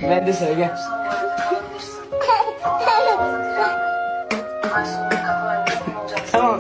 Ben de söyle. Tamam.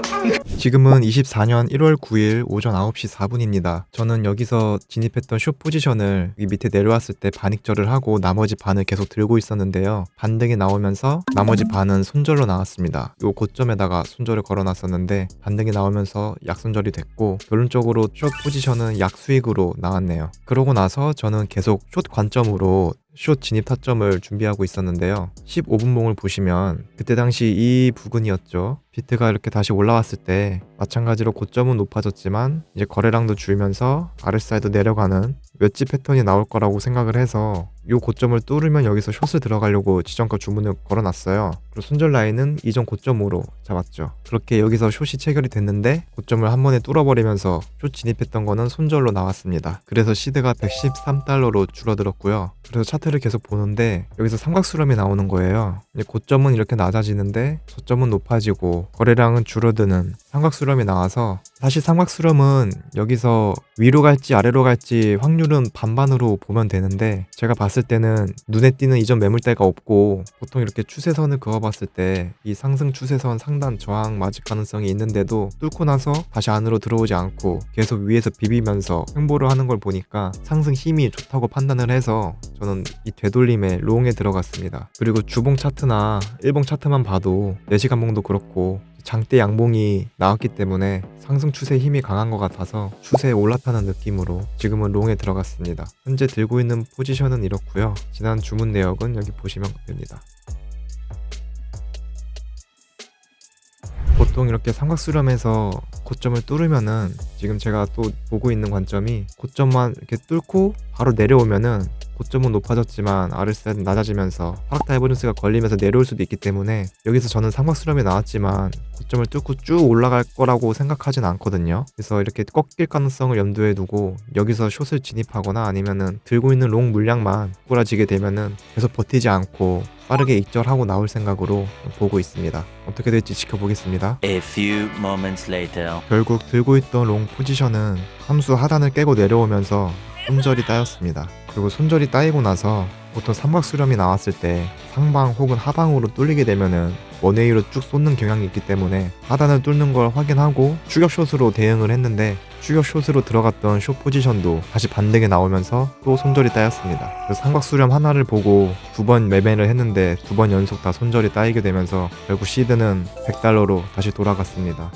지금은 24년 1월 9일 오전 9시 4분입니다. 저는 여기서 진입했던 숏 포지션을 이 밑에 내려왔을 때 반익절을 하고 나머지 반을 계속 들고 있었는데요. 반등이 나오면서 나머지 반은 손절로 나왔습니다. 요 고점에다가 손절을 걸어놨었는데 반등이 나오면서 약손절이 됐고 결론적으로 숏 포지션은 약수익으로 나왔네요. 그러고 나서 저는 계속 숏 관점으로 숏 진입 타점을 준비하고 있었는데요. 15분봉을 보시면 그때 당시 이 부근이었죠. 비트가 이렇게 다시 올라왔을 때 마찬가지로 고점은 높아졌지만 이제 거래량도 줄면서 아랫사이드 내려가는 웨지 패턴이 나올 거라고 생각을 해서 이 고점을 뚫으면 여기서 숏을 들어가려고 지정가 주문을 걸어놨어요. 그리고 손절 라인은 이전 고점으로 잡았죠. 그렇게 여기서 숏이 체결이 됐는데 고점을 한 번에 뚫어버리면서 숏 진입했던 거는 손절로 나왔습니다. 그래서 시드가 113달러로 줄어들었고요. 그래서 차트를 계속 보는데 여기서 삼각수렴이 나오는 거예요. 고점은 이렇게 낮아지는데 저점은 높아지고 거래량은 줄어드는 삼각수렴이 나와서 사실 삼각수렴은 여기서 위로 갈지 아래로 갈지 확률은 반반으로 보면 되는데 제가 봤을 때는 눈에 띄는 이전 매물대가 없고 보통 이렇게 추세선을 그어봤을 때 이 상승 추세선 상단 저항 맞을 가능성이 있는데도 뚫고 나서 다시 안으로 들어오지 않고 계속 위에서 비비면서 횡보를 하는 걸 보니까 상승 힘이 좋다고 판단을 해서 저는 이 되돌림에 롱에 들어갔습니다. 그리고 주봉 차트나 일봉 차트만 봐도 4시간 봉도 그렇고 장대 양봉이 나왔기 때문에 상승 추세 힘이 강한 것 같아서 추세에 올라타는 느낌으로 지금은 롱에 들어갔습니다. 현재 들고 있는 포지션은 이렇고요. 지난 주문 내역은 여기 보시면 됩니다. 보통 이렇게 삼각수렴에서 고점을 뚫으면은 지금 제가 또 보고 있는 관점이 고점만 이렇게 뚫고 바로 내려오면은 고점은 높아졌지만 아랫사이드는 낮아지면서 하락 다이버전스가 걸리면서 내려올 수도 있기 때문에 여기서 저는 삼각수렴이 나왔지만 고점을 뚫고 쭉 올라갈 거라고 생각하진 않거든요. 그래서 이렇게 꺾일 가능성을 염두에 두고 여기서 숏을 진입하거나 아니면은 들고 있는 롱 물량만 꼬라지게 되면은 계속 버티지 않고 빠르게 익절하고 나올 생각으로 보고 있습니다. 어떻게 될지 지켜보겠습니다. A few moments later. 결국 들고 있던 롱 포지션은 함수 하단을 깨고 내려오면서 손절이 따였습니다. 그리고 손절이 따이고 나서 보통 삼각수렴이 나왔을 때 상방 혹은 하방으로 뚫리게 되면은 원웨이로 쭉 쏟는 경향이 있기 때문에 하단을 뚫는 걸 확인하고 추격숏으로 대응을 했는데 추격숏으로 들어갔던 숏 포지션도 다시 반등이 나오면서 또 손절이 따였습니다. 그래서 삼각수렴 하나를 보고 2번 매매를 했는데 2번 연속 다 손절이 따이게 되면서 결국 시드는 100달러로 다시 돌아갔습니다.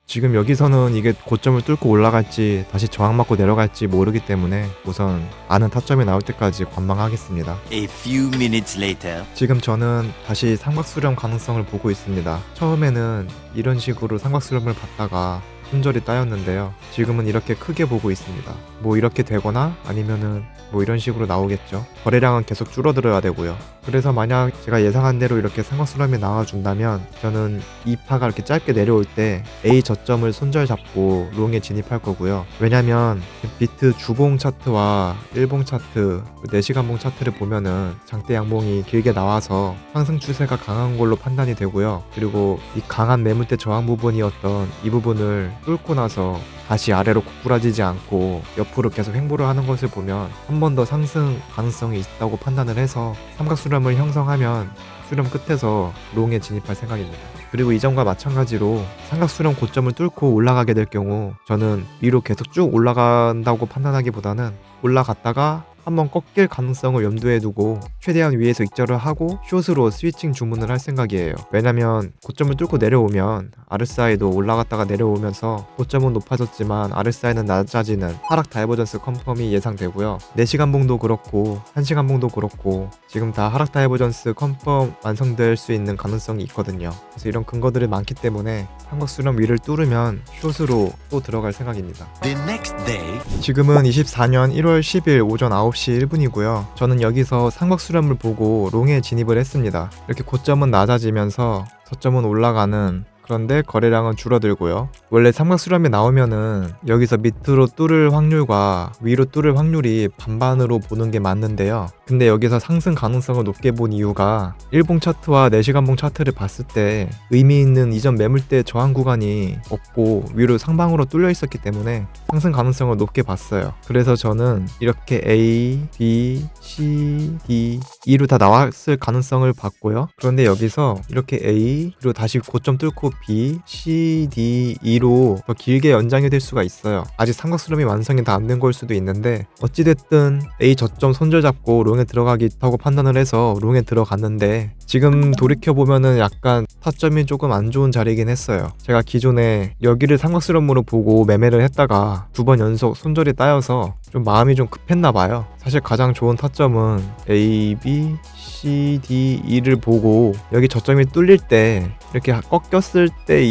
지금 여기서는 이게 고점을 뚫고 올라갈지 다시 저항 맞고 내려갈지 모르기 때문에 우선 아는 타점이 나올 때까지 관망하겠습니다. A few minutes later. 지금 저는 다시 삼각수렴 가능성을 보고 있습니다. 처음에는 이런 식으로 삼각수렴을 봤다가 손절이 따였는데요. 지금은 이렇게 크게 보고 있습니다. 뭐 이렇게 되거나 아니면은 뭐 이런 식으로 나오겠죠. 거래량은 계속 줄어들어야 되고요. 그래서 만약 제가 예상한 대로 이렇게 삼각수렴이 나와준다면 저는 이 파가 이렇게 짧게 내려올 때 A 저점을 손절 잡고 롱에 진입할 거고요. 왜냐면 비트 주봉 차트와 일봉 차트, 4시간봉 차트를 보면은 장대 양봉이 길게 나와서 상승 추세가 강한 걸로 판단이 되고요. 그리고 이 강한 매물대 저항 부분이었던 이 부분을 뚫고 나서 다시 아래로 고꾸라지지 않고 옆으로 계속 횡보를 하는 것을 보면 한 번 더 상승 가능성이 있다고 판단을 해서 삼각수렴을 형성하면 수렴 끝에서 롱에 진입할 생각입니다. 그리고 이전과 마찬가지로 삼각수렴 고점을 뚫고 올라가게 될 경우 저는 위로 계속 쭉 올라간다고 판단하기보다는 올라갔다가 한번 꺾일 가능성을 염두에 두고 최대한 위에서 익절을 하고 숏으로 스위칭 주문을 할 생각이에요. 왜냐면 고점을 뚫고 내려오면 아랫사이도 올라갔다가 내려오면서 고점은 높아졌지만 아랫사이는 낮아지는 하락 다이버전스 컨펌이 예상되고요. 4시간 봉도 그렇고 1시간 봉도 그렇고 지금 다 하락 다이버전스 컨펌 완성될 수 있는 가능성이 있거든요. 그래서 이런 근거들이 많기 때문에 삼각수렴 위를 뚫으면 숏으로 또 들어갈 생각입니다. The next day. 지금은 24년 1월 10일 오전 9시 1분이고요. 저는 여기서 삼각수렴을 보고 롱에 진입을 했습니다. 이렇게 고점은 낮아지면서 저점은 올라가는 그런데 거래량은 줄어들고요. 원래 삼각수렴이 나오면은 여기서 밑으로 뚫을 확률과 위로 뚫을 확률이 반반으로 보는 게 맞는데요. 근데 여기서 상승 가능성을 높게 본 이유가 일봉 차트와 4시간봉 차트를 봤을 때 의미 있는 이전 매물대 저항 구간이 없고 위로 상방으로 뚫려 있었기 때문에 상승 가능성을 높게 봤어요. 그래서 저는 이렇게 A, B, C, D, E로 다 나왔을 가능성을 봤고요. 그런데 여기서 이렇게 A 그리고 다시 고점 뚫고 B, C, D, E로 더 길게 연장이 될 수가 있어요. 아직 삼각수렴이 완성이 다 안 된 걸 수도 있는데 어찌됐든 A 저점 손절 잡고 롱에 들어가겠다고 판단을 해서 롱에 들어갔는데 지금 돌이켜보면은 약간 타점이 조금 안 좋은 자리이긴 했어요. 제가 기존에 여기를 삼각수렴으로 보고 매매를 했다가 2번 연속 손절이 따여서 좀 마음이 좀 급했나봐요. 사실 가장 좋은 타점은 A, B, C, D, E를 보고 여기 저점이 뚫릴 때 이렇게 꺾였을 때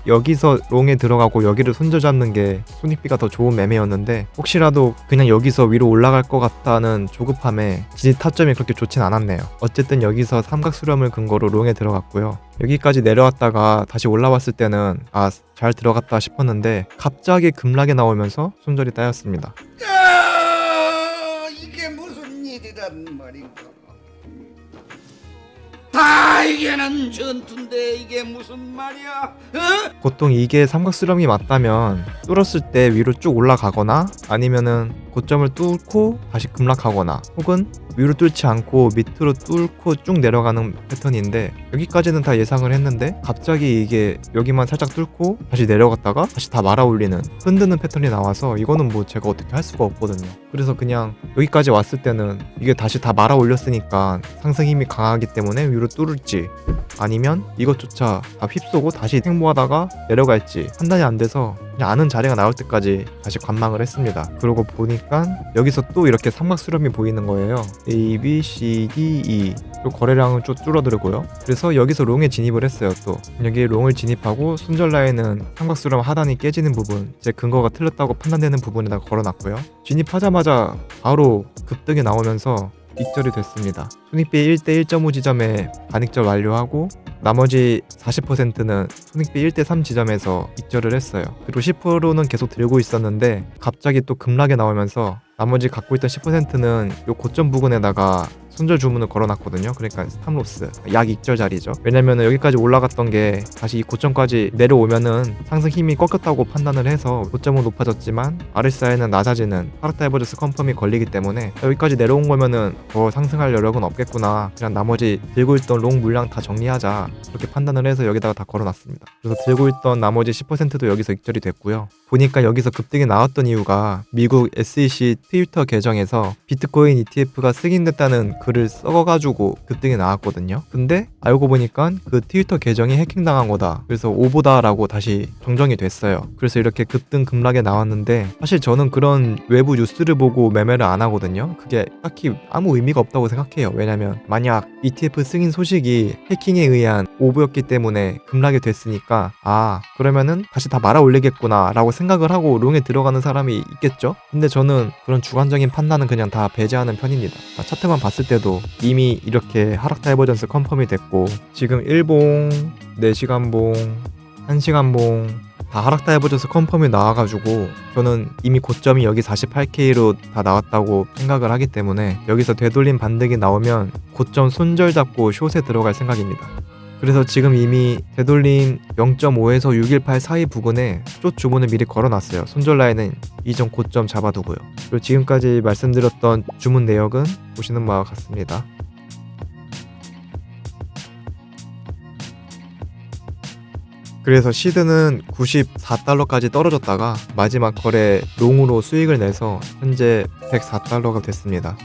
여기서 롱에 들어가고 여기를 손절 잡는 게 손익비가 더 좋은 매매였는데 혹시라도 그냥 여기서 위로 올라갈 것 같다는 조급함에 진입 타점이 그렇게 좋진 않았네요. 어쨌든 여기서 삼각수렴을 근거로 롱에 들어갔고요. 여기까지 내려왔다가 다시 올라왔을 때는 잘 들어갔다 싶었는데 갑자기 급락이 나오면서 손절이 따였습니다. 이게 무슨 일이란 말인가? 다 이게는 전투인데 이게 무슨 말이야? 어? 보통 이게 삼각수렴이 맞다면 뚫었을 때 위로 쭉 올라가거나 아니면은 고점을 뚫고 다시 급락하거나 혹은 위로 뚫지 않고 밑으로 뚫고 쭉 내려가는 패턴인데 여기까지는 다 예상을 했는데 갑자기 이게 여기만 살짝 뚫고 다시 내려갔다가 다시 다 말아 올리는 흔드는 패턴이 나와서 이거는 뭐 제가 어떻게 할 수가 없거든요. 그래서 그냥 여기까지 왔을 때는 이게 다시 다 말아 올렸으니까 상승 힘이 강하기 때문에 위로 뚫을지 아니면 이것조차 다 휩쏘고 다시 행보하다가 내려갈지 판단이 안 돼서 그냥 아는 자리가 나올 때까지 다시 관망을 했습니다. 그러고 보니까 여기서 또 이렇게 삼각수렴이 보이는 거예요. A, B, C, D, E 또 거래량은 좀 줄어들고요. 그래서 여기서 롱에 진입을 했어요. 또 여기 롱을 진입하고 손절 라인은 삼각수렴 하단이 깨지는 부분 제 근거가 틀렸다고 판단되는 부분에다가 걸어놨고요. 진입하자마자 바로 급등이 나오면서 익절이 됐습니다. 손익비 1대 1.5 지점에 반익절 완료하고 나머지 40%는 손익비 1대 3 지점에서 익절을 했어요. 그리고 10%는 계속 들고 있었는데 갑자기 또 급락이 나오면서 나머지 갖고 있던 10%는 요 고점 부근에다가 손절 주문을 걸어놨거든요. 그러니까 스탑로스 약 익절 자리죠. 왜냐면은 여기까지 올라갔던 게 다시 이 고점까지 내려오면은 상승 힘이 꺾였다고 판단을 해서 고점은 높아졌지만 RSI는 낮아지는 하락 다이버전스 컨펌이 걸리기 때문에 여기까지 내려온 거면은 더 상승할 여력은 없겠구나. 그냥 나머지 들고 있던 롱 물량 다 정리하자. 그렇게 판단을 해서 여기다가 다 걸어놨습니다. 그래서 들고 있던 나머지 10%도 여기서 익절이 됐고요. 보니까 여기서 급등이 나왔던 이유가 미국 SEC 트위터 계정에서 비트코인 ETF가 승인됐다는 글을 써가지고 급등이 나왔거든요. 근데 알고 보니까 그 트위터 계정이 해킹당한 거다. 그래서 오보다라고 다시 정정이 됐어요. 그래서 이렇게 급등 급락에 나왔는데 사실 저는 그런 외부 뉴스를 보고 매매를 안 하거든요. 그게 딱히 아무 의미가 없다고 생각해요. 왜냐면 만약 ETF 승인 소식이 해킹에 의한 오보였기 때문에 급락이 됐으니까 그러면은 다시 다 말아 올리겠구나 라고 생각을 하고 롱에 들어가는 사람이 있겠죠. 근데 저는 그런 주관적인 판단은 그냥 다 배제하는 편입니다. 차트만 봤을 때도 이미 이렇게 하락 다이버전스 컨펌이 됐고 지금 1봉, 4시간봉, 1시간봉 다 하락 다이버전스 컨펌이 나와가지고 저는 이미 고점이 여기 48K로 다 나왔다고 생각을 하기 때문에 여기서 되돌림 반등이 나오면 고점 손절 잡고 숏에 들어갈 생각입니다. 그래서 지금 이미 되돌림 0.5에서 618 사이 부근에 숏 주문을 미리 걸어놨어요. 손절 라인은 이전 고점 잡아두고요. 그리고 지금까지 말씀드렸던 주문 내역은 보시는 바와 같습니다. 그래서 시드는 94달러까지 떨어졌다가 마지막 거래 롱으로 수익을 내서 현재 104달러가 됐습니다.